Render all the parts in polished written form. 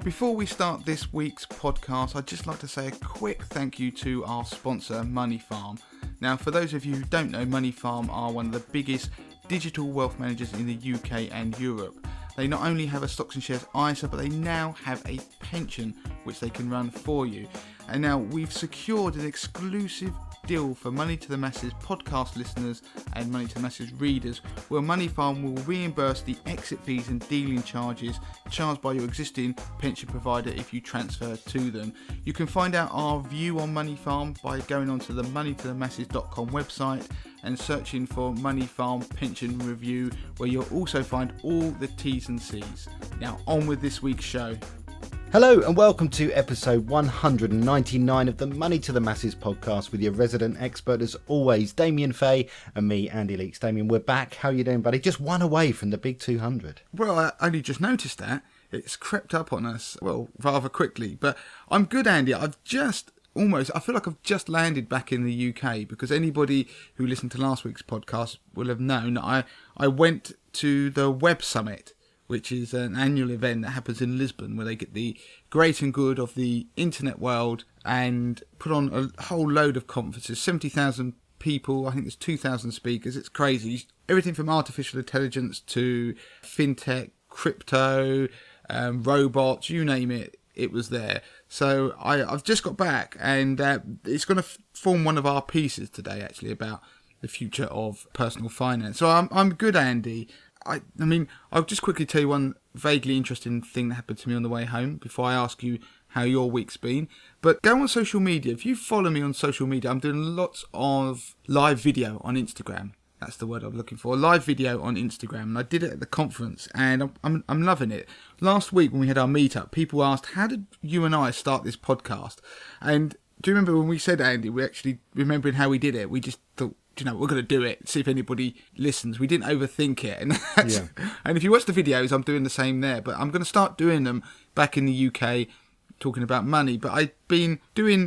Before we start this week's podcast, I'd just like to say a quick thank you to our sponsor, Money Farm. Now, for those of you who don't know, Money Farm are one of the biggest digital wealth managers in the UK and Europe. They not only have a stocks and shares ISA, but they now have a pension which they can run for you. And now we've secured an exclusive deal for Money to the Masses podcast listeners and Money to the Masses readers, where Money Farm will reimburse the exit fees and dealing charges charged by your existing pension provider if you transfer to them. You can find out our view on Money Farm by going onto the moneytothemasses.com website and searching for Money Farm Pension Review, where you'll also find all the T's and C's. Now on with this week's show. Hello and welcome to episode 199 of the Money to the Masses podcast with your resident expert as always, Damien Fay, and me, Andy Leeks. Damien, we're back. How are you doing, buddy? Just one away from the big 200. Well, I only just noticed that. It's crept up on us, well, rather quickly. But I'm good, Andy. I feel like I've just landed back in the UK, because anybody who listened to last week's podcast will have known that I went to the Web Summit, which is an annual event that happens in Lisbon, where they get the great and good of the internet world and put on a whole load of conferences. 70,000 people, I think there's 2,000 speakers. It's crazy. Everything from artificial intelligence to fintech, crypto, robots, you name it, it was there. So I've just got back, and it's going to form one of our pieces today, actually, about the future of personal finance. So I'm good, Andy. I mean, I'll just quickly tell you one vaguely interesting thing that happened to me on the way home before I ask you how your week's been. But go on social media. If you follow me on social media, I'm doing lots of live video on Instagram. That's the word I'm looking for. Live video on Instagram. And I did it at the conference, and I'm loving it. Last week when we had our meetup, people asked, how did you and I start this podcast? And do you remember when we said, Andy, we actually, remembering how we did it, we just thought, we're going to do it, see if anybody listens. We didn't overthink it. And if you watch the videos, I'm doing the same there. But I'm going to start doing them back in the UK, talking about money. But I've been doing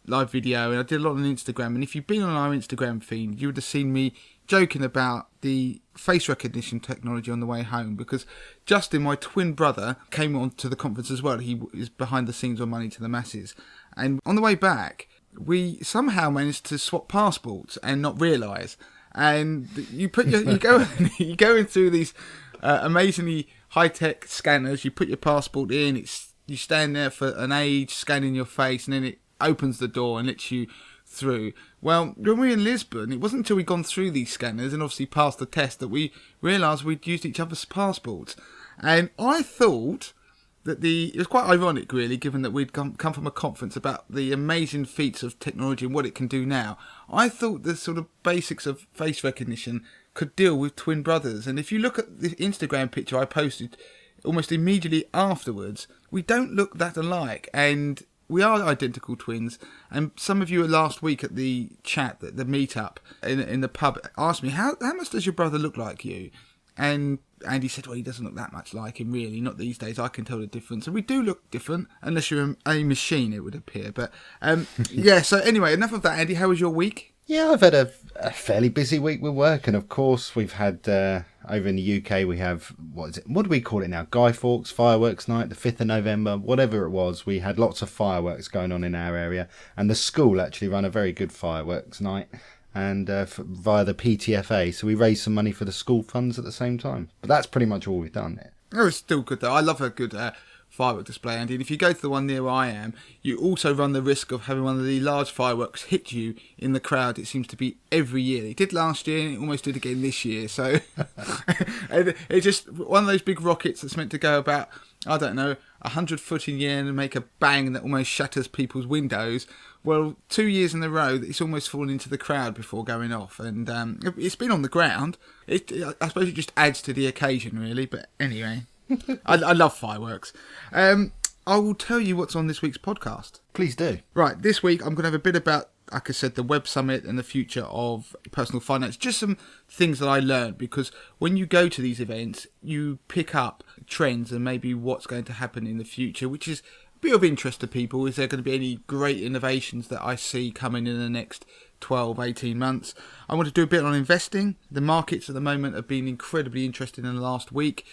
live video, and I did a lot on Instagram. And if you've been on our Instagram feed, you would have seen me joking about the face recognition technology on the way home, because Justin, my twin brother, came on to the conference as well. He is behind the scenes on Money to the Masses. And on the way back, we somehow managed to swap passports and not realise. And you go into these amazingly high-tech scanners. You put your passport in. You stand there for an age, scanning your face, and then it opens the door and lets you through. Well, when we were in Lisbon, it wasn't until we'd gone through these scanners and obviously passed the test that we realised we'd used each other's passports. And I thought that it was quite ironic, really, given that we'd come from a conference about the amazing feats of technology and what it can do now. I thought the sort of basics of face recognition could deal with twin brothers. And if you look at the Instagram picture I posted almost immediately afterwards, we don't look that alike. And we are identical twins. And some of you last week at the chat, the meetup in the pub, asked me, how much does your brother look like you? And Andy said, well, he doesn't look that much like him, really. Not these days. I can tell the difference. And we do look different, unless you're a machine, it would appear. But yeah, so anyway, enough of that, Andy. How was your week? Yeah, I've had a fairly busy week with work. And of course, we've had, over in the UK, we have, what do we call it now? Guy Fawkes Fireworks Night, the 5th of November, whatever it was. We had lots of fireworks going on in our area. And the school actually ran a very good fireworks night, and via the PTFA, so we raised some money for the school funds at the same time. But that's pretty much all we've done. Oh, it's still good though. I love a good firework display, Andy. And if you go to the one near where I am, you also run the risk of having one of the large fireworks hit you in the crowd. It seems to be every year. It did last year, and it almost did again this year. So and it's just one of those big rockets that's meant to go about, I don't know, 100 foot in the air and make a bang that almost shatters people's windows. Well, 2 years in a row, it's almost fallen into the crowd before going off. And it's been on the ground. I suppose it just adds to the occasion, really. But anyway, I love fireworks. I will tell you what's on this week's podcast. Please do. Right, this week I'm going to have a bit about, like I said, the Web Summit and the future of personal finance. Just some things that I learned, because when you go to these events, you pick up trends and maybe what's going to happen in the future, which is bit of interest to people. Is there going to be any great innovations that I see coming in the next 12, 18 months? I want to do a bit on investing. The markets at the moment have been incredibly interesting in the last week.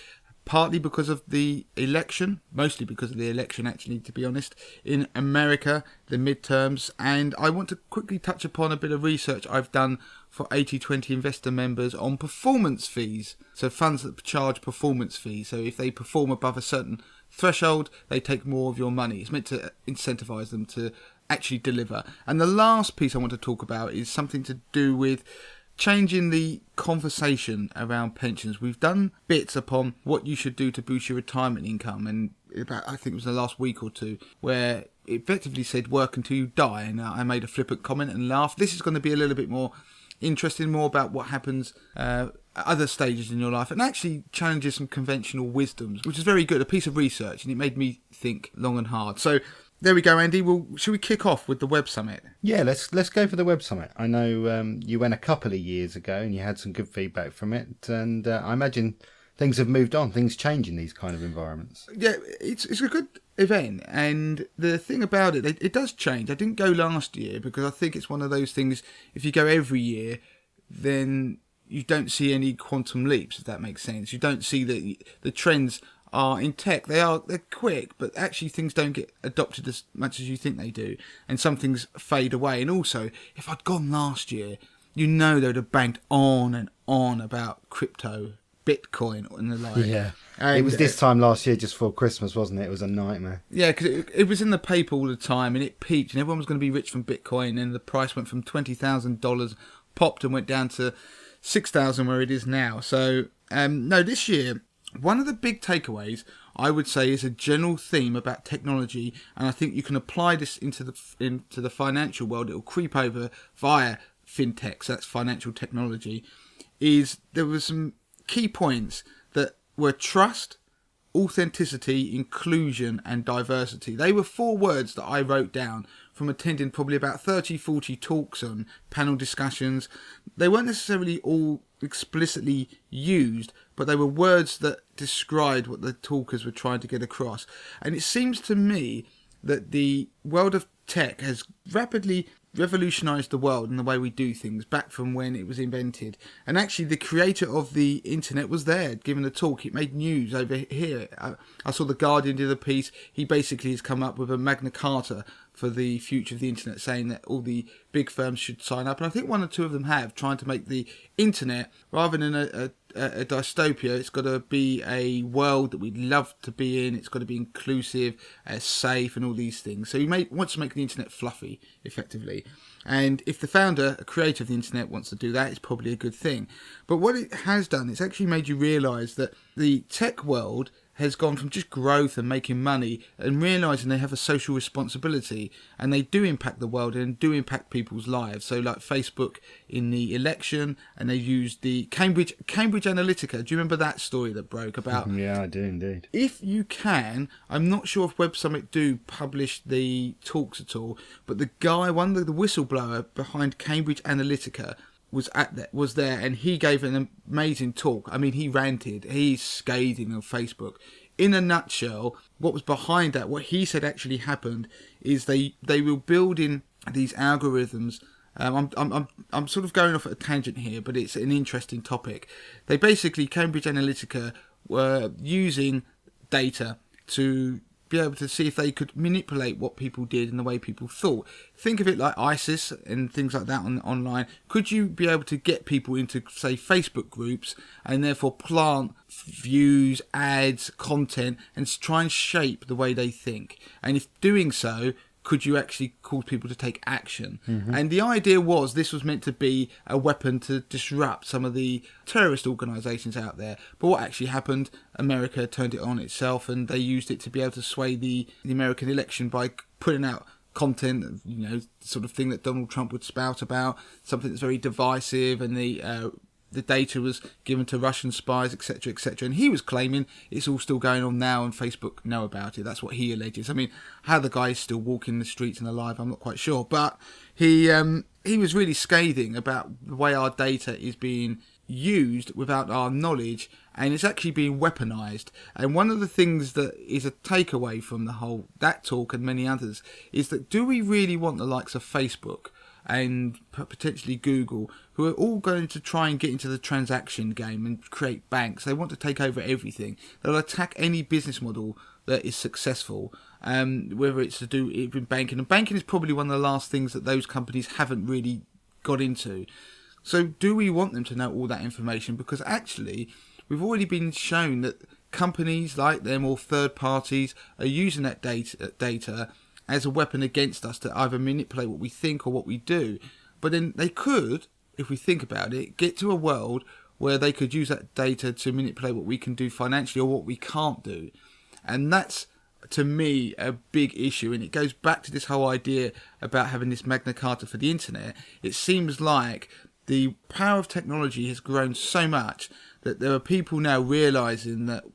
partly because of the election, mostly because of the election, actually, to be honest, in America, the midterms. And I want to quickly touch upon a bit of research I've done for 80/20 investor members on performance fees. So funds that charge performance fees. So if they perform above a certain threshold, they take more of your money. It's meant to incentivize them to actually deliver. And the last piece I want to talk about is something to do with changing the conversation around pensions. We've done bits upon what you should do to boost your retirement income, and about, I think it was the last week or two, where it effectively said work until you die, and I made a flippant comment and laughed. This is going to be a little bit more interesting, more about what happens at other stages in your life, and actually challenges some conventional wisdoms, which is very good, a piece of research, and it made me think long and hard. So there we go, Andy. Well, should we kick off with the Web Summit? Yeah, let's go for the Web Summit. I know you went a couple of years ago and you had some good feedback from it, and I imagine things have moved on. Things change in these kind of environments. Yeah, it's a good event, and the thing about it, it does change. I didn't go last year because I think it's one of those things, if you go every year, then you don't see any quantum leaps, if that makes sense. You don't see the trends are in tech. They're quick, but actually things don't get adopted as much as you think they do, and some things fade away. And also, if I'd gone last year, they would have banked on and on about crypto, Bitcoin and the like. Yeah. And it was this time last year, just before Christmas, wasn't it? It was a nightmare. Yeah, because it was in the paper all the time, and it peaked, and everyone was going to be rich from Bitcoin, and the price went from $20,000, popped and went down to $6,000 where it is now. So, no, this year, one of the big takeaways, I would say, is a general theme about technology, and I think you can apply this into the financial world. It will creep over via fintech, so that's financial technology. Is there were some key points that were trust, authenticity, inclusion, and diversity. They were 4 words that I wrote down from attending probably about 30, 40 talks and panel discussions. They weren't necessarily all explicitly used, but they were words that described what the talkers were trying to get across. And it seems to me that the world of tech has rapidly revolutionized the world and the way we do things back from when it was invented. And actually the creator of the internet was there giving a talk. It made news over here. I saw the Guardian did a piece. He basically has come up with a Magna Carta for the future of the internet, saying that all the big firms should sign up. And I think 1 or 2 of them have, trying to make the internet, rather than a dystopia, it's got to be a world that we'd love to be in. It's got to be inclusive, safe, and all these things. So he wants to make the internet fluffy, effectively. And if the founder, a creator of the internet, wants to do that, it's probably a good thing. But what it has done, it's actually made you realise that the tech world has gone from just growth and making money and realising they have a social responsibility, and they do impact the world and do impact people's lives. So like Facebook in the election, and they used the Cambridge Analytica. Do you remember that story that broke about? Yeah, I do indeed. If you can, I'm not sure if Web Summit do publish the talks at all, but the guy, one of the whistleblower behind Cambridge Analytica, was there, and he gave an amazing talk. I mean, he ranted, he's scathing on Facebook. In a nutshell, what was behind that, what he said actually happened, is they were building these algorithms. I'm sort of going off at a tangent here, but it's an interesting topic. They basically, Cambridge Analytica were using data to be able to see if they could manipulate what people did and the way people thought. Think of it like ISIS and things like that online. Could you be able to get people into, say, Facebook groups and therefore plant views, ads, content, and try and shape the way they think? And if doing so, could you actually cause people to take action? Mm-hmm. And the idea was this was meant to be a weapon to disrupt some of the terrorist organisations out there. But what actually happened, America turned it on itself, and they used it to be able to sway the American election by putting out content, the sort of thing that Donald Trump would spout about, something that's very divisive, and the data was given to Russian spies, etc., etc. And he was claiming it's all still going on now and Facebook know about it. That's what he alleges. I mean, how the guy is still walking the streets and alive, I'm not quite sure. But he was really scathing about the way our data is being used without our knowledge, and it's actually being weaponized. And one of the things that is a takeaway from that talk and many others is that, do we really want the likes of Facebook and potentially Google, who are all going to try and get into the transaction game and create banks. They want to take over everything. They'll attack any business model that is successful, whether it's to do with banking. And banking is probably one of the last things that those companies haven't really got into. So do we want them to know all that information? Because actually, we've already been shown that companies like them or third parties are using that data as a weapon against us to either manipulate what we think or what we do. But then they could, if we think about it, get to a world where they could use that data to manipulate what we can do financially or what we can't do. And that's, to me, a big issue. And it goes back to this whole idea about having this Magna Carta for the internet. It seems like the power of technology has grown so much that there are people now realising that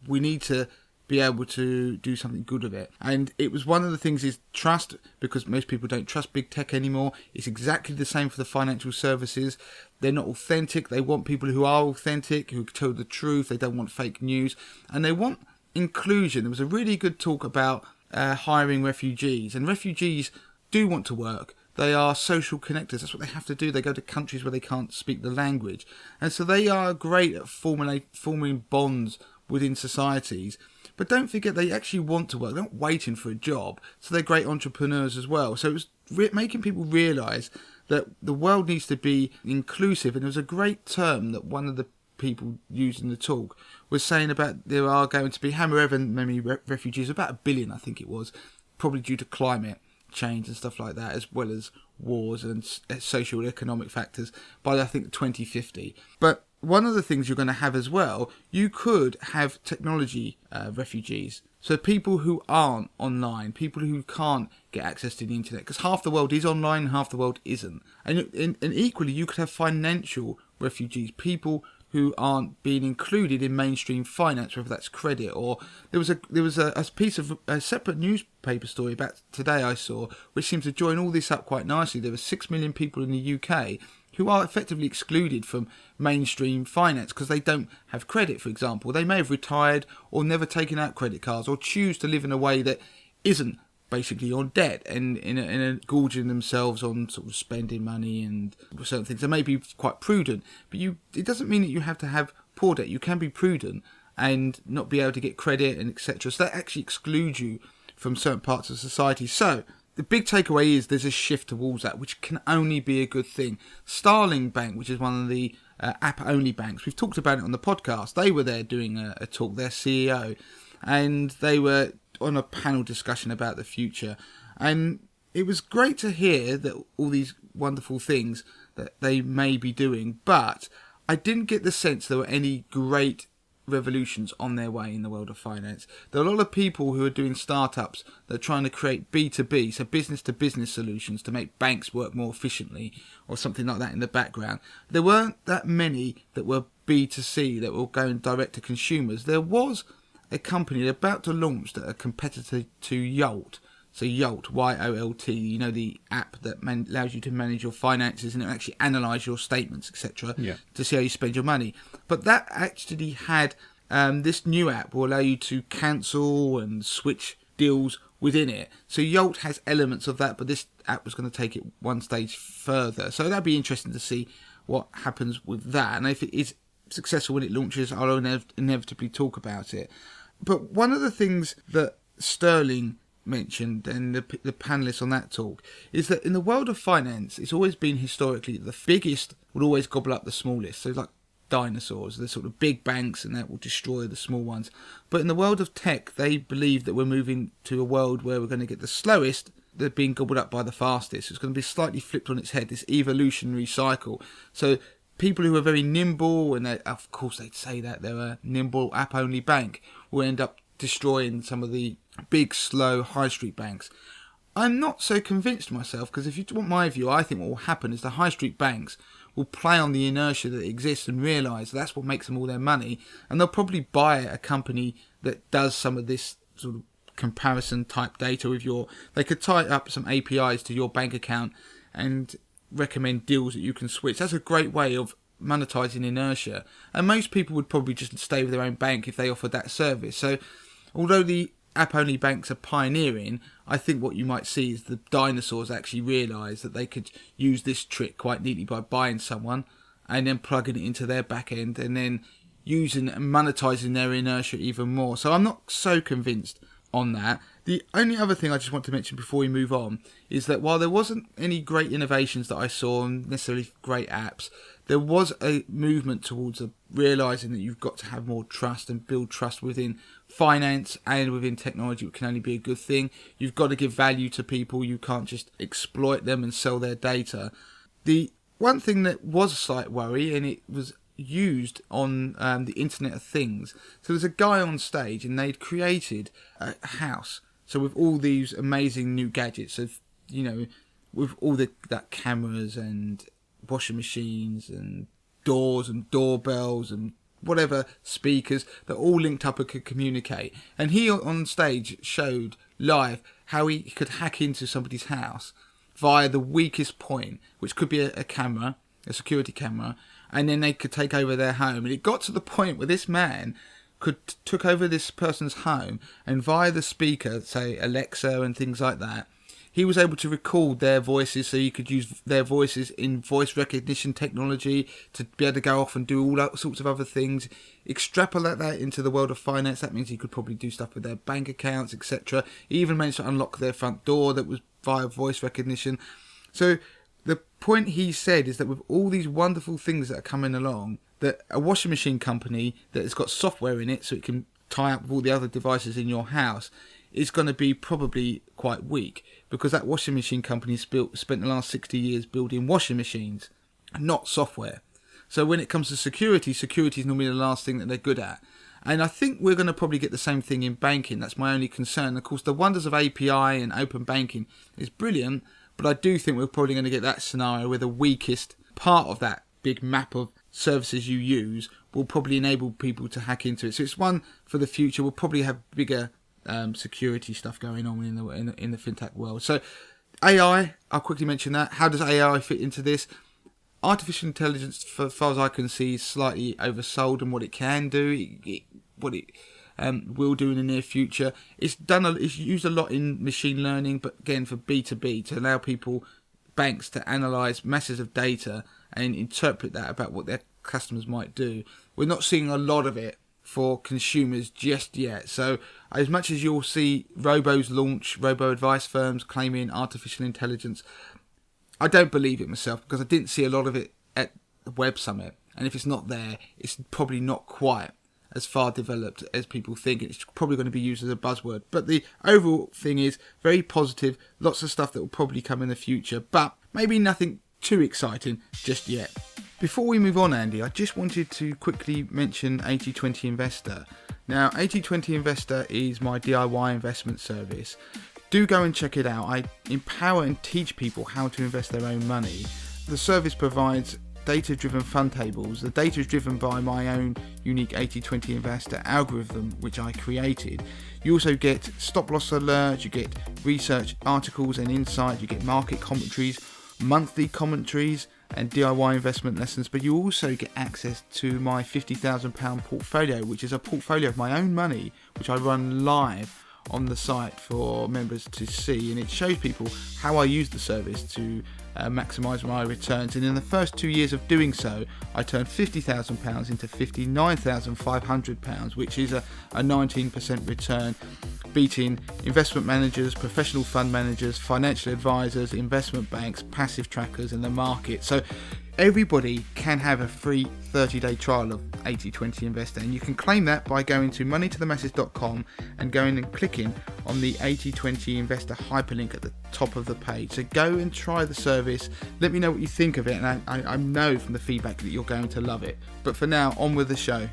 we need to be able to do something good with it. And it was one of the things is trust, because most people don't trust big tech anymore. It's exactly the same for the financial services. They're not authentic. They want people who are authentic, who tell the truth. They don't want fake news. And they want inclusion. There was a really good talk about hiring refugees. And refugees do want to work. They are social connectors. That's what they have to do. They go to countries where they can't speak the language. And so they are great at forming bonds within societies. But don't forget, they actually want to work. They're not waiting for a job. So they're great entrepreneurs as well. So it was making people realise that the world needs to be inclusive. And it was a great term that one of the people used in the talk was saying about there are going to be however many refugees, about 1 billion I think it was, probably due to climate change and stuff like that, as well as wars and social and economic factors, by I think 2050. But one of the things you're going to have as well, you could have technology refugees. So people who aren't online, people who can't get access to the internet, because half the world is online, half the world isn't. And equally, you could have financial refugees, people who aren't being included in mainstream finance, whether that's credit or there was a piece of a separate newspaper story about today I saw, which seems to join all this up quite nicely. There were 6 million people in the UK who are effectively excluded from mainstream finance because they don't have credit, for example. They may have retired or never taken out credit cards or choose to live in a way that isn't basically on debt and in a gorging themselves on sort of spending money and certain things. They may be quite prudent, but it doesn't mean that you have to have poor debt. You can be prudent and not be able to get credit and etc. So that actually excludes you from certain parts of society. So the big takeaway is there's a shift towards that, which can only be a good thing. Starling Bank, which is one of the app-only banks, we've talked about it on the podcast. They were there doing a talk, their CEO, and they were on a panel discussion about the future. And it was great to hear that all these wonderful things that they may be doing, but I didn't get the sense there were any great revolutions on their way in the world of finance. There are a lot of people who are doing startups that are trying to create B2B, so business to business solutions to make banks work more efficiently or something like that in the background. There weren't that many that were B2C, that were going direct to consumers. There was a company about to launch a competitor to Yolt. So Yolt, Y-O-L-T, you know, the app that allows you to manage your finances and actually analyse your statements, etc., to see how you spend your money. But that actually had this new app will allow you to cancel and switch deals within it. So Yolt has elements of that, but this app was going to take it one stage further. So that'd be interesting to see what happens with that. And if it is successful when it launches, I'll inevitably talk about it. But one of the things that Sterling mentioned and the panelists on that talk is that in the world of finance, it's always been historically the biggest would always gobble up the smallest. So like dinosaurs, the sort of big banks, and that will destroy the small ones. But in the world of tech, they believe that we're moving to a world where we're going to get the slowest they're being gobbled up by the fastest. It's going to be slightly flipped on its head, this evolutionary cycle. So people who are very nimble, and of course they'd say that they're a nimble app-only bank, will end up destroying some of the big, slow high street banks. I'm not so convinced myself, because if you want my view, I think what will happen is the high street banks will play on the inertia that exists and realise that's what makes them all their money, and they'll probably buy a company that does some of this sort of comparison type data with they could tie up some APIs to your bank account and recommend deals that you can switch. That's a great way of monetising inertia, and most people would probably just stay with their own bank if they offered that service. So although the app-only banks are pioneering, I think what you might see is the dinosaurs actually realise that they could use this trick quite neatly by buying someone and then plugging it into their back end and then using and monetising their inertia even more. So I'm not so convinced on that. The only other thing I just want to mention before we move on is that while there wasn't any great innovations that I saw and necessarily great apps, there was a movement towards realising that you've got to have more trust and build trust within finance and within technology, which can only be a good thing. You've got to give value to people. You can't just exploit them and sell their data. The one thing that was a slight worry, and it was used on the Internet of Things. So there's a guy on stage and they'd created a house. So with all these amazing new gadgets of, with all that cameras and washing machines and doors and doorbells and whatever speakers that all linked up and could communicate. And he on stage showed live how he could hack into somebody's house via the weakest point, which could be a camera, a security camera, and then they could take over their home. And it got to the point where this man took over this person's home, and via the speaker, say Alexa and things like that, he was able to record their voices, so you could use their voices in voice recognition technology to be able to go off and do all sorts of other things. Extrapolate that into the world of finance, that means he could probably do stuff with their bank accounts, etc. He even managed to unlock their front door that was via voice recognition. So the point he said is that with all these wonderful things that are coming along, that a washing machine company that has got software in it so it can tie up with all the other devices in your house is going to be probably quite weak, because that washing machine company spent the last 60 years building washing machines, not software. So when it comes to security is normally the last thing that they're good at. And I think we're going to probably get the same thing in banking. That's my only concern. Of course, the wonders of API and open banking is brilliant, but I do think we're probably going to get that scenario where the weakest part of that big map of services you use will probably enable people to hack into it. So it's one for the future. We'll probably have bigger security stuff going on in the fintech world. So AI, I'll quickly mention that. How does AI fit into this? Artificial intelligence, for far as I can see, is slightly oversold in what it can do, what it will do in the near future. It's used a lot in machine learning, but again for B2B, to allow banks to analyse masses of data and interpret that about what their customers might do. We're not seeing a lot of it for consumers just yet. So as much as you'll see robo-advice firms claiming artificial intelligence, I don't believe it myself, because I didn't see a lot of it at the Web Summit. And if it's not there, it's probably not quite as far developed as people think. It's probably going to be used as a buzzword. But the overall thing is very positive. Lots of stuff that will probably come in the future, but maybe nothing too exciting just yet. Before we move on, Andy, I just wanted to quickly mention 80/20 Investor. Now, 80/20 Investor is my DIY investment service. Do go and check it out. I empower and teach people how to invest their own money. The service provides data-driven fund tables. The data is driven by my own unique 80/20 Investor algorithm, which I created. You also get stop-loss alerts, you get research articles and insights, you get market commentaries, monthly commentaries, and DIY investment lessons, but you also get access to my £50,000 portfolio, which is a portfolio of my own money, which I run live on the site for members to see, and it shows people how I use the service to maximise my returns. And in the first 2 years of doing so, I turned £50,000 into £59,500, which is a 19% return, beating investment managers, professional fund managers, financial advisors, investment banks, passive trackers, and the market. So everybody can have a free 30-day trial of 80/20 Investor, and you can claim that by going to moneytothemasses.com and going and clicking on the 80/20 Investor hyperlink at the top of the page. So go and try the service. Let me know what you think of it, and I know from the feedback that you're going to love it. But for now, on with the show.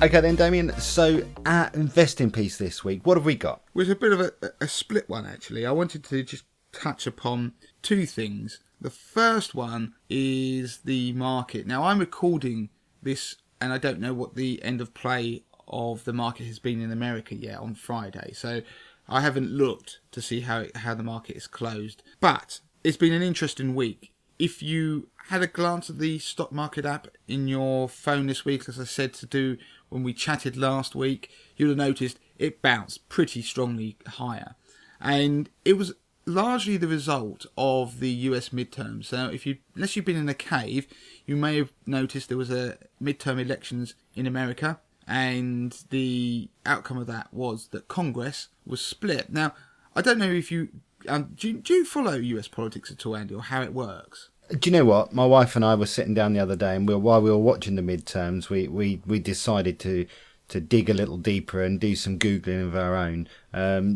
Okay then, Damien, so our investing piece this week, what have we got? It was a bit of a split one, actually. I wanted to just touch upon two things. The first one is the market. Now, I'm recording this, and I don't know what the end of play of the market has been in America yet on Friday. So I haven't looked to see how the market is closed. But it's been an interesting week if you had a glance at the stock market app in your phone this week, as I said to do when we chatted last week, you'll have noticed it bounced pretty strongly higher. And it was largely the result of the US midterms. So unless you've been in a cave, you may have noticed there was a midterm elections in America, and the outcome of that was that Congress was split. Now, I don't know if you do you follow US politics at all, Andy, or how it works? Do you know what? My wife and I were sitting down the other day, and while we were watching the midterms, we decided to dig a little deeper and do some Googling of our own.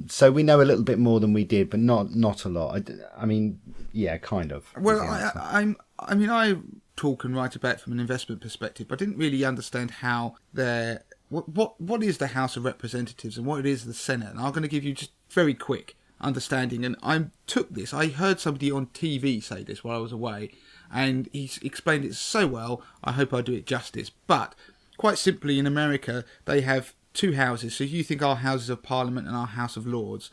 So we know a little bit more than we did, but not a lot. I mean, yeah, kind of. Well, I talk and write about it from an investment perspective, but I didn't really understand how what is the House of Representatives and what it is the Senate. And I'm going to give you just very quick understanding. And I heard somebody on TV say this while I was away, and he explained it so well, I hope I do it justice. But quite simply, in America, they have two houses. So you think our Houses of Parliament and our House of Lords.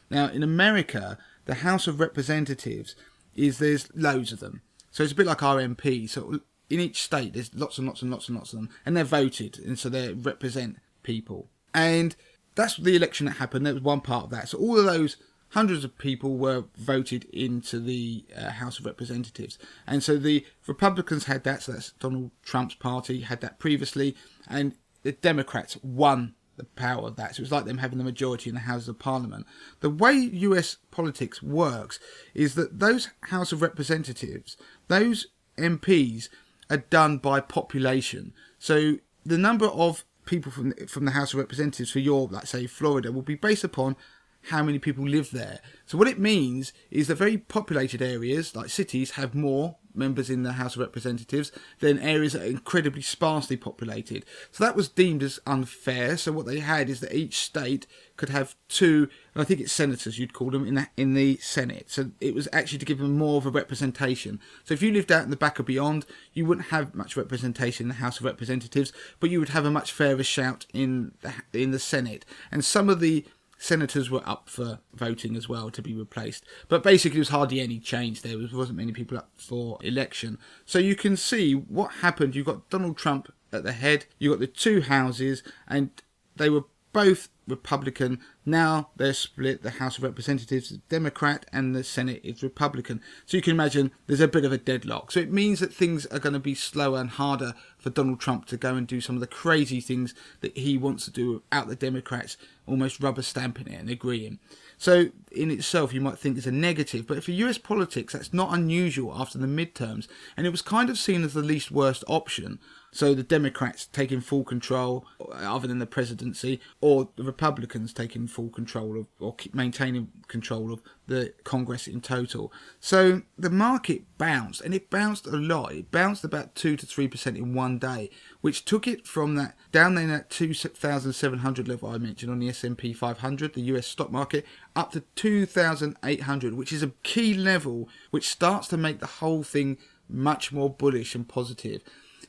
Now, in America, the House of Representatives there's loads of them. So it's a bit like our MP. So in each state, there's lots and lots and lots and lots of them. And they're voted, and so they represent people. And that's the election that happened. That was one part of that. So all of those hundreds of people were voted into the House of Representatives. And so the Republicans had that, so that's Donald Trump's party, had that previously, and the Democrats won the power of that. So it was like them having the majority in the Houses of Parliament. The way US politics works is that those House of Representatives, those MPs, are done by population. So the number of people from the House of Representatives for your, let's say, Florida, will be based upon how many people live there. So what it means is that very populated areas, like cities, have more members in the House of Representatives than areas that are incredibly sparsely populated. So that was deemed as unfair. So what they had is that each state could have two, and I think it's senators you'd call them, in the Senate. So it was actually to give them more of a representation. So if you lived out in the back or beyond, you wouldn't have much representation in the House of Representatives, but you would have a much fairer shout in the Senate. And some of the senators were up for voting as well to be replaced. But basically, there was hardly any change there. There wasn't many people up for election. So you can see what happened. You've got Donald Trump at the head. You've got the two houses, and they were both Republican. Now they're split. The House of Representatives is Democrat and the Senate is Republican. So you can imagine there's a bit of a deadlock. So it means that things are going to be slower and harder for Donald Trump to go and do some of the crazy things that he wants to do without the Democrats almost rubber stamping it and agreeing. So in itself, you might think it's a negative, but for US politics, that's not unusual after the midterms, and it was kind of seen as the least worst option. So the Democrats taking full control, other than the presidency, or the Republicans taking full control of, or maintaining control of the Congress in total. So the market bounced, and it bounced a lot. It bounced about 2 to 3% in one day, which took it from that down in that 2,700 level I mentioned on the S&P 500, the US stock market, up to 2,800, which is a key level which starts to make the whole thing much more bullish and positive.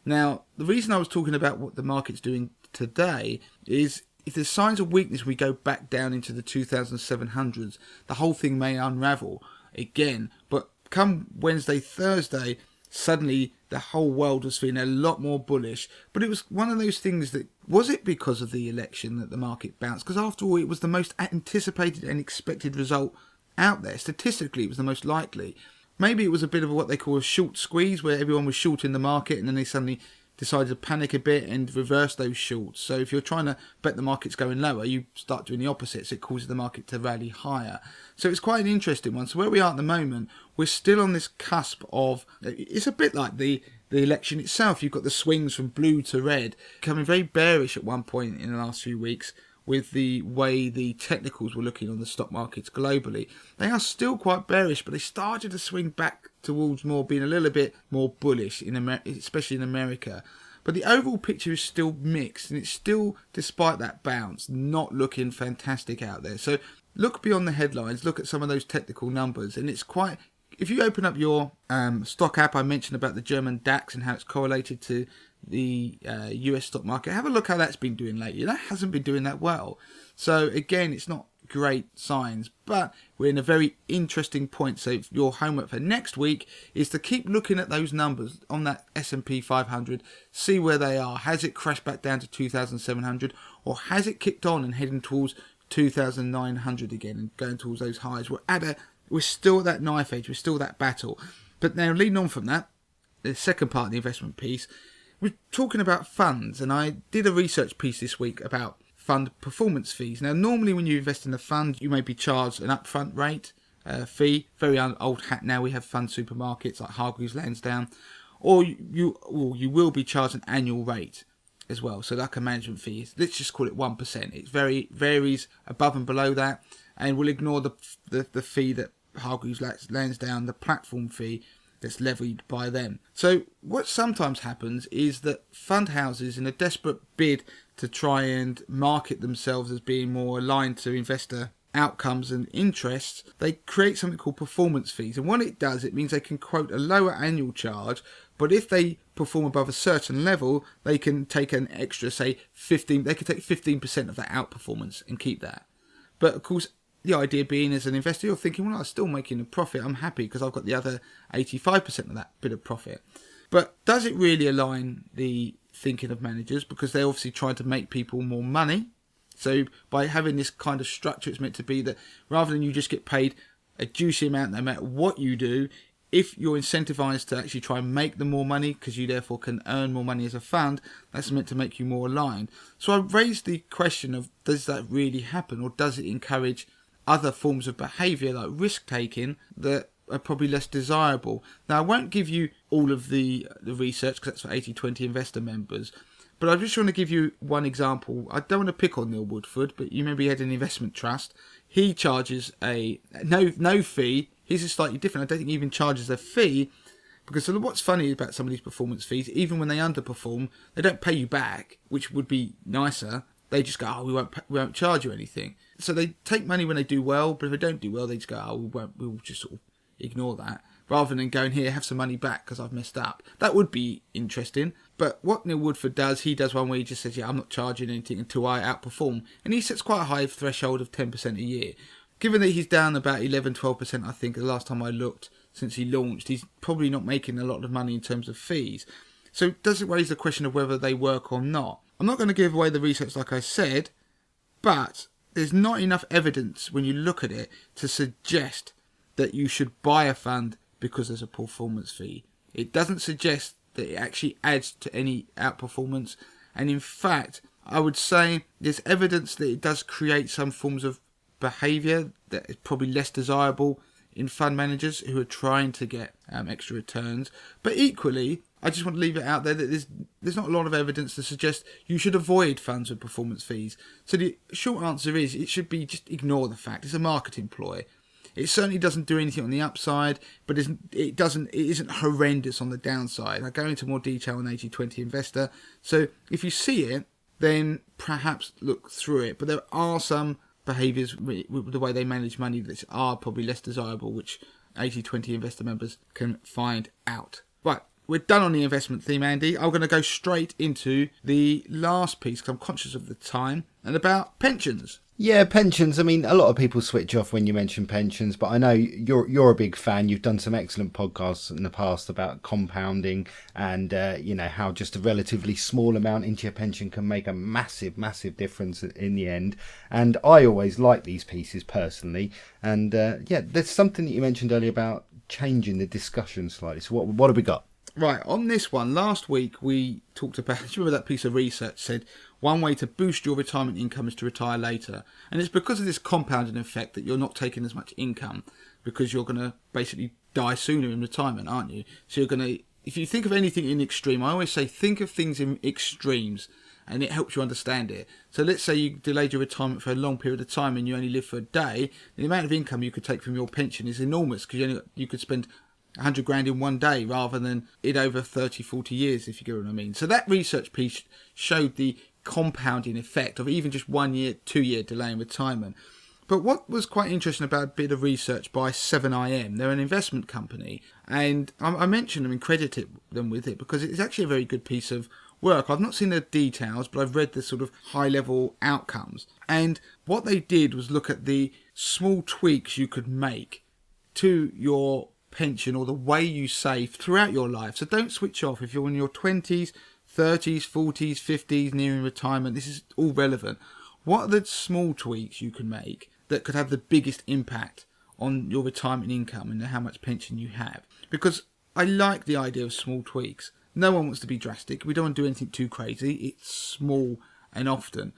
Now, the reason I was talking about what the market's doing today is if there's signs of weakness, we go back down into the 2,700s, the whole thing may unravel again. But come Wednesday, Thursday, suddenly the whole world was feeling a lot more bullish. But it was one of those things that, was it because of the election that the market bounced? Because after all, it was the most anticipated and expected result out there. Statistically, it was the most likely. Maybe it was a bit of what they call a short squeeze, where everyone was short in the market and then they suddenly decided to panic a bit and reverse those shorts. So if you're trying to bet the market's going lower, you start doing the opposite, so it causes the market to rally higher. So it's quite an interesting one. So where we are at the moment, we're still on this cusp of, it's a bit like the election itself. You've got the swings from blue to red, becoming very bearish at one point in the last few weeks, with the way the technicals were looking on the stock markets globally. They are still quite bearish, but they started to swing back towards more being a little bit more bullish, especially in America. But the overall picture is still mixed, and it's still, despite that bounce, not looking fantastic out there. So look beyond the headlines, look at some of those technical numbers, and it's quite... If you open up your stock app, I mentioned about the German DAX and how it's correlated to the US stock market. Have a look how that's been doing lately. That hasn't been doing that well. So again, it's not great signs. But we're in a very interesting point. So your homework for next week is to keep looking at those numbers on that S&P 500, see where they are. Has it crashed back down to 2,700, or has it kicked on and heading towards 2,900 again and going towards those highs? We're still at that knife edge. We're still that battle. But now, leading on from that, the second part of the investment piece, we're talking about funds, and I did a research piece this week about fund performance fees. Now, normally when you invest in a fund, you may be charged an upfront rate fee. Very old hat now. We have fund supermarkets like Hargreaves Lansdown, or you will be charged an annual rate as well. So like a management fee, let's just call it 1%. It varies above and below that, and we'll ignore the fee that Hargreaves Lansdown, the platform fee that's levied by them. So what sometimes happens is that fund houses, in a desperate bid to try and market themselves as being more aligned to investor outcomes and interests, they create something called performance fees. And what it does, it means they can quote a lower annual charge, but if they perform above a certain level, they can take an extra, say 15, they could take 15% of that outperformance and keep that. But of course, the idea being, as an investor, you're thinking, well, I'm still making a profit. I'm happy because I've got the other 85% of that bit of profit. But does it really align the thinking of managers? Because they're obviously trying to make people more money. So by having this kind of structure, it's meant to be that rather than you just get paid a juicy amount no matter what you do, if you're incentivized to actually try and make them more money, because you therefore can earn more money as a fund, that's meant to make you more aligned. So I raised the question of, does that really happen, or does it encourage other forms of behaviour like risk taking that are probably less desirable? Now, I won't give you all of the research because that's for 80/20 investor members, but I just want to give you one example. I don't want to pick on Neil Woodford, but you remember he had an investment trust. He charges a no fee. His is slightly different. I don't think he even charges a fee, because what's funny about some of these performance fees, even when they underperform, they don't pay you back, which would be nicer. They just go, we won't charge you anything. So they take money when they do well, but if they don't do well, they just go, we'll just sort of ignore that, rather than going, here, have some money back because I've messed up. That would be interesting. But what Neil Woodford does, he does one where he just says, I'm not charging anything until I outperform. And he sets quite a high threshold of 10% a year. Given that he's down about 11-12%, I think, the last time I looked, since he launched, he's probably not making a lot of money in terms of fees. So does it raise the question of whether they work or not? I'm not going to give away the research like I said, but there's not enough evidence when you look at it to suggest that you should buy a fund because there's a performance fee. It doesn't suggest that it actually adds to any outperformance. And in fact, I would say there's evidence that it does create some forms of behaviour that is probably less desirable in fund managers who are trying to get extra returns. But equally, I just want to leave it out there that there's not a lot of evidence to suggest you should avoid funds with performance fees. So the short answer is it should be just ignore the fact. It's a marketing ploy. It certainly doesn't do anything on the upside, but it isn't horrendous on the downside. I go into more detail on 80/20 Investor. So if you see it, then perhaps look through it. But there are some behaviours with the way they manage money that are probably less desirable, which 80/20 Investor members can find out. Right, we're done on the investment theme, Andy. I'm going to go straight into the last piece because I'm conscious of the time, and about pensions. Yeah, pensions. I mean, a lot of people switch off when you mention pensions, but I know you're a big fan. You've done some excellent podcasts in the past about compounding and, how just a relatively small amount into your pension can make a massive, massive difference in the end. And I always like these pieces personally. And, there's something that you mentioned earlier about changing the discussion slightly. So what have we got? Right, on this one, last week we talked about, do you remember that piece of research said one way to boost your retirement income is to retire later? And it's because of this compounding effect that you're not taking as much income because you're going to basically die sooner in retirement, aren't you? So you're going to, if you think of anything in extreme, I always say think of things in extremes and it helps you understand it. So let's say you delayed your retirement for a long period of time and you only live for a day, the amount of income you could take from your pension is enormous because you could spend 100 grand in one day rather than it over 30-40 years, if you get what I mean. So that research piece showed the compounding effect of even just 1 year, 2 year delay in retirement. But what was quite interesting about a bit of research by 7IM, they're an investment company, and I mentioned them and credited them with it because it's actually a very good piece of work. I've not seen the details, but I've read the sort of high-level outcomes. And what they did was look at the small tweaks you could make to your pension or the way you save throughout your life. So don't switch off. If you're in your 20s, 30s, 40s, 50s, nearing retirement, this is all relevant. What are the small tweaks you can make that could have the biggest impact on your retirement income and how much pension you have? Because I like the idea of small tweaks. No one wants to be drastic. We don't want to do anything too crazy. It's small and often.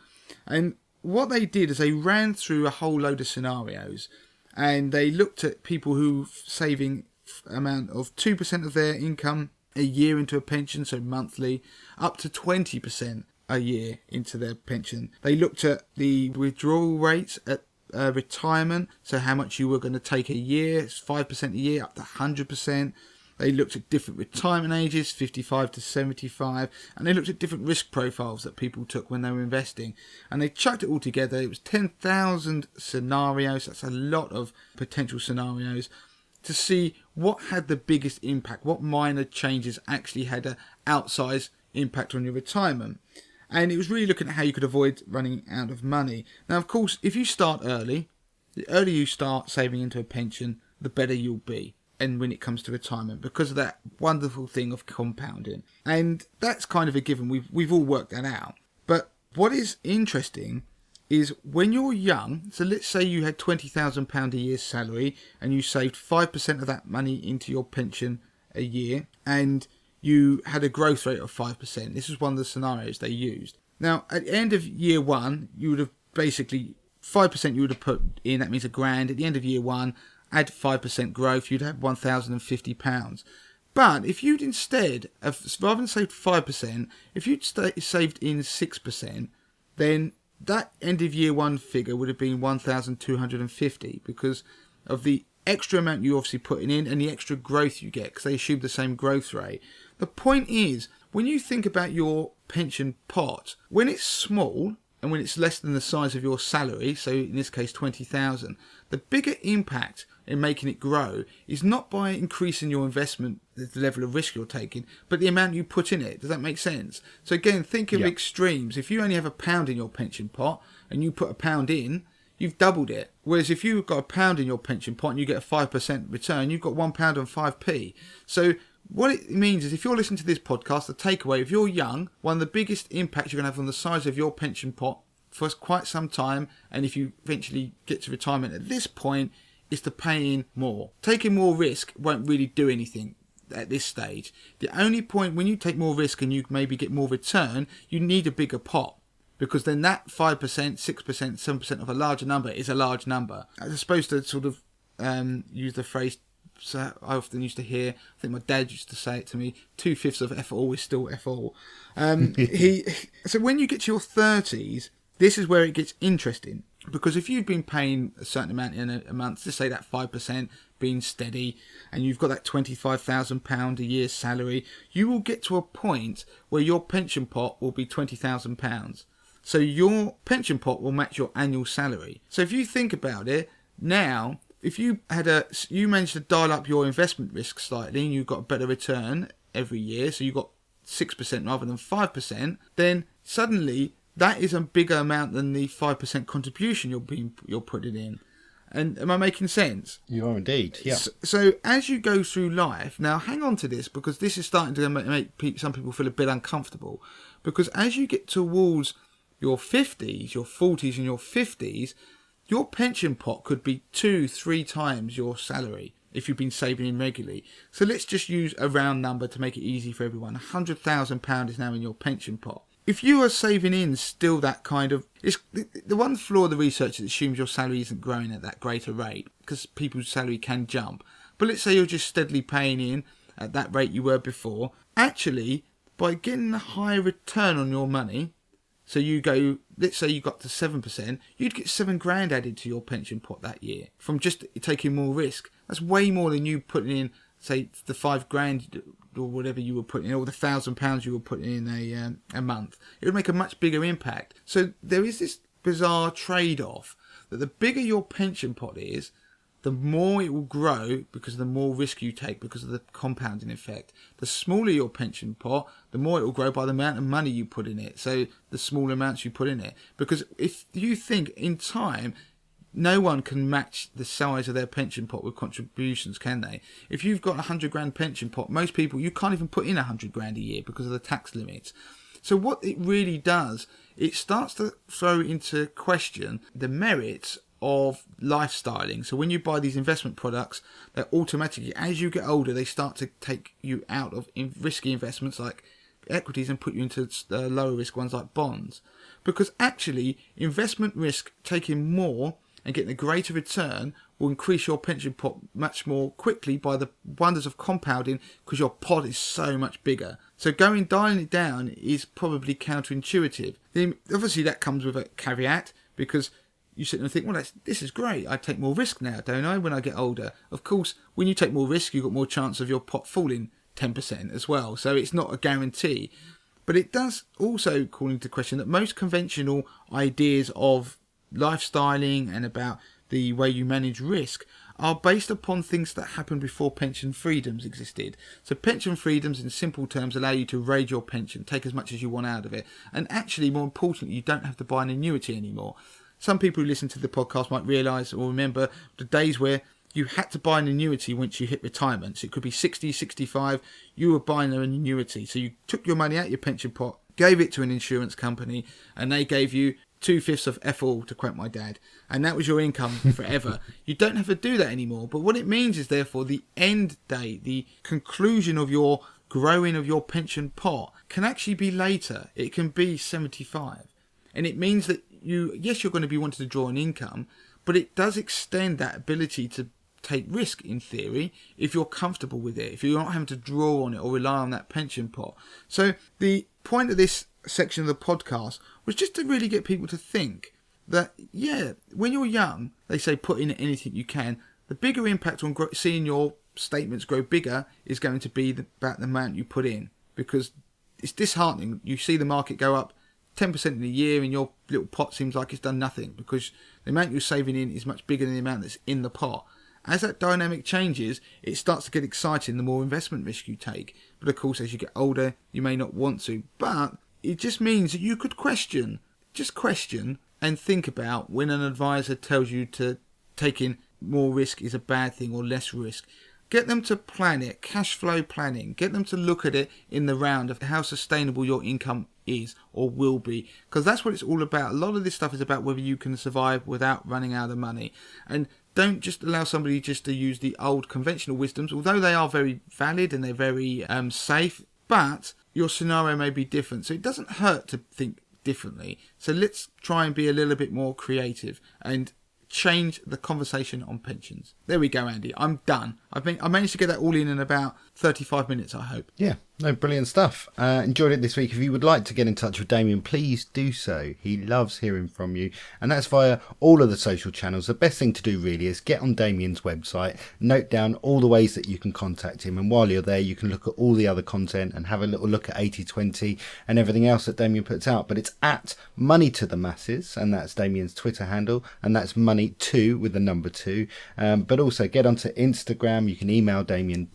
And what they did is they ran through a whole load of scenarios, and they looked at people who saving amount of 2% of their income a year into a pension, so monthly, up to 20% a year into their pension. They looked at the withdrawal rates at retirement, so how much you were going to take a year. It's 5% a year up to 100%. They looked at different retirement ages, 55 to 75, and they looked at different risk profiles that people took when they were investing. And they chucked it all together. It was 10,000 scenarios. That's a lot of potential scenarios to see what had the biggest impact, what minor changes actually had an outsized impact on your retirement. And it was really looking at how you could avoid running out of money. Now, of course, if you start early, the earlier you start saving into a pension, the better you'll be. And when it comes to retirement, because of that wonderful thing of compounding. And that's kind of a given. We've all worked that out. But what is interesting is when you're young, so let's say you had £20,000 a year salary and you saved 5% of that money into your pension a year, and you had a growth rate of 5%. This is one of the scenarios they used. Now, at the end of year one, you would have basically 5% you would have put in, that means £1,000. At the end of year one, add 5% growth, you'd have £1,050. But if you'd instead, rather than saved 5%, if you'd saved in 6%, then that end of year one figure would have been 1,250 because of the extra amount you obviously putting in and the extra growth you get, because they assume the same growth rate. The point is, when you think about your pension pot, when it's small and when it's less than the size of your salary, so in this case 20,000, the bigger impact in making it grow is not by increasing your investment, the level of risk you're taking, but the amount you put in it. Does that make sense? So again, think of extremes. If you only have £1 in your pension pot and you put £1 in, you've doubled it. Whereas if you've got £1 in your pension pot and you get a 5% return, you've got £1 and 5p. So what it means is, if you're listening to this podcast, the takeaway, if you're young, one of the biggest impacts you're going to have on the size of your pension pot for quite some time, and if you eventually get to retirement at this point, is to pay in more. Taking more risk won't really do anything at this stage. The only point, when you take more risk and you maybe get more return, you need a bigger pot, because then that 5%, 6%, 7% of a larger number is a large number. As opposed to sort of use the phrase, so I often used to hear, I think my dad used to say it to me, 2/5 of F all is still F all. So when you get to your 30s, this is where it gets interesting. Because if you've been paying a certain amount in a month, let's say that 5% being steady, and you've got that £25,000 a year salary, you will get to a point where your pension pot will be £20,000. So your pension pot will match your annual salary. So if you think about it, now, if you managed to dial up your investment risk slightly and you got a better return every year, so you got 6% rather than 5%, then suddenly that is a bigger amount than the 5% contribution you're putting in. And am I making sense? You are indeed, yeah. So as you go through life, now hang on to this, because this is starting to make some people feel a bit uncomfortable. Because as you get towards your 50s, your 40s and your 50s, your pension pot could be 2-3 times your salary if you've been saving in regularly. So let's just use a round number to make it easy for everyone. £100,000 is now in your pension pot. If you are saving in still that kind of... the one flaw of the research is it assumes your salary isn't growing at that greater rate, because people's salary can jump. But let's say you're just steadily paying in at that rate you were before. Actually, by getting a higher return on your money, so you go, let's say you got to 7%, you'd get £7,000 added to your pension pot that year from just taking more risk. That's way more than you putting in, say, the £5,000 or whatever you were putting in, or the £1,000 you were putting in a month. It would make a much bigger impact. So there is this bizarre trade-off that the bigger your pension pot is, the more it will grow because of the more risk you take because of the compounding effect. The smaller your pension pot, the more it will grow by the amount of money you put in it. So the smaller amounts you put in it. Because if you think in time, no one can match the size of their pension pot with contributions, can they? If you've got £100,000 pension pot, most people, you can't even put in £100,000 a year because of the tax limits. So what it really does, it starts to throw into question the merits of lifestyling. So when you buy these investment products, they're automatically, as you get older, they start to take you out of risky investments like equities and put you into lower risk ones like bonds. Because actually, investment risk, taking more and getting a greater return, will increase your pension pot much more quickly by the wonders of compounding because your pot is so much bigger. So dialing it down is probably counterintuitive. Then obviously that comes with a caveat, because you sit there and think, well, this is great. I take more risk now, don't I, when I get older? Of course, when you take more risk, you've got more chance of your pot falling 10% as well. So it's not a guarantee. But it does also call into question that most conventional ideas of lifestyling and about the way you manage risk are based upon things that happened before pension freedoms existed. So pension freedoms, in simple terms, allow you to raise your pension, take as much as you want out of it. And actually, more importantly, you don't have to buy an annuity anymore. Some people who listen to the podcast might realise or remember the days where you had to buy an annuity once you hit retirement. So it could be 60, 65, you were buying an annuity. So you took your money out of your pension pot, gave it to an insurance company, and they gave you 2/5 of F all, to quote my dad, and that was your income forever. You don't have to do that anymore. But what it means is, therefore, the end date, the conclusion of your growing of your pension pot can actually be later. It can be 75. And it means that you're going to be wanting to draw an income, but it does extend that ability to take risk, in theory, if you're comfortable with it, if you're not having to draw on it or rely on that pension pot. So the point of this section of the podcast was just to really get people to think that, when you're young, they say put in anything you can. The bigger impact on seeing your statements grow bigger is going to be about the amount you put in, because it's disheartening. You see the market go up 10% in a year and your little pot seems like it's done nothing, because the amount you're saving in is much bigger than the amount that's in the pot. As that dynamic changes, it starts to get exciting the more investment risk you take. But of course, as you get older, you may not want to. But it just means that you could question and think about when an advisor tells you to take in more risk is a bad thing or less risk. Get them to plan it, cash flow planning. Get them to look at it in the round of how sustainable your income is or will be, because that's what it's all about. A lot of this stuff is about whether you can survive without running out of money. And don't just allow somebody just to use the old conventional wisdoms, although they are very valid and they're very safe, but your scenario may be different. So it doesn't hurt to think differently. So let's try and be a little bit more creative and change the conversation on pensions. There we go, Andy. I'm done. I managed to get that all in about 35 minutes, I hope. Yeah, no, brilliant stuff. Enjoyed it this week. If you would like to get in touch with Damien, please do so. He loves hearing from you, and that's via all of the social channels. The best thing to do really is get on Damien's website, note down all the ways that you can contact him, and while you're there you can look at all the other content and have a little look at 80/20 and everything else that Damien puts out. But it's at Money to the Masses, and that's Damien's Twitter handle, and that's money2 with the number 2. But also get onto Instagram. You can email Damien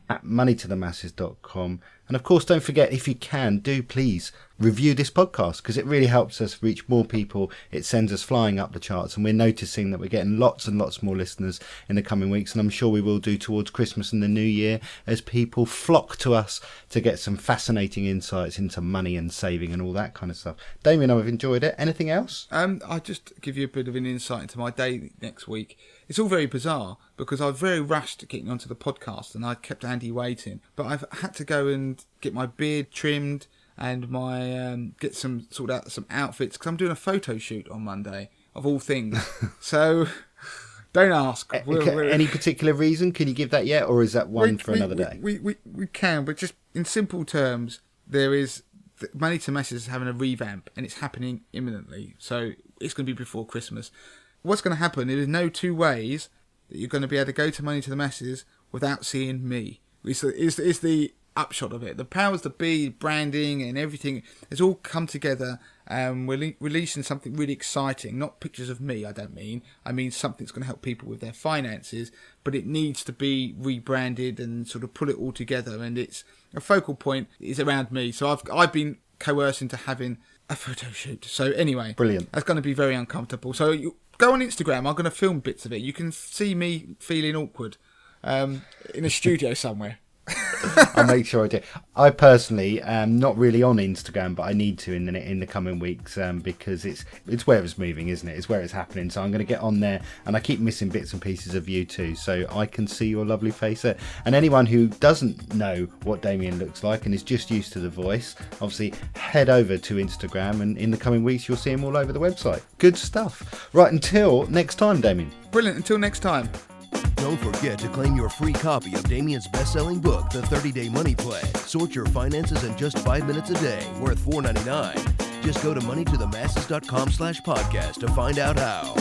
at moneytothemasses.com. And of course, don't forget, if you can, do please review this podcast, because it really helps us reach more people. It sends us flying up the charts, and we're noticing that we're getting lots and lots more listeners in the coming weeks, and I'm sure we will do towards Christmas and the New Year, as people flock to us to get some fascinating insights into money and saving and all that kind of stuff. Damien, I've enjoyed it. Anything else? I'll just give you a bit of an insight into my day next week. It's all very bizarre, because I was very rushed getting onto the podcast and I kept Andy waiting, but I've had to go and get my beard trimmed and my sort out some outfits, because I'm doing a photo shoot on Monday, of all things. So don't ask. Any particular reason? Can you give that yet, or is that one for another day? We can, but just in simple terms, there is Money to Masses is having a revamp, and it's happening imminently. So it's going to be before Christmas. What's going to happen? There is no two ways that you're going to be able to go to Money to the Masses without seeing me. It's the upshot of it. The powers that be, branding and everything, it's all come together. We're releasing something really exciting. Not pictures of me, I mean something that's going to help people with their finances, but it needs to be rebranded and sort of pull it all together. And it's a focal point is around me. So I've been coerced into having a photo shoot. So anyway, brilliant. That's going to be very uncomfortable. So you go on Instagram. I'm going to film bits of it. You can see me feeling awkward in a studio somewhere. I'll make sure I do. I personally am not really on Instagram, but I need to in the coming weeks because it's where it's moving, isn't it? It's where it's happening. So I'm going to get on there, and I keep missing bits and pieces of you too, so I can see your lovely face there. And anyone who doesn't know what Damien looks like and is just used to the voice, obviously head over to Instagram, and in the coming weeks you'll see him all over the website. Good stuff. Right, until next time, Damien. Brilliant. Until next time. Don't forget to claim your free copy of Damien's best-selling book, The 30-Day Money Plan. Sort your finances in just 5 minutes a day, worth $4.99. Just go to moneytothemasses.com/podcast to find out how.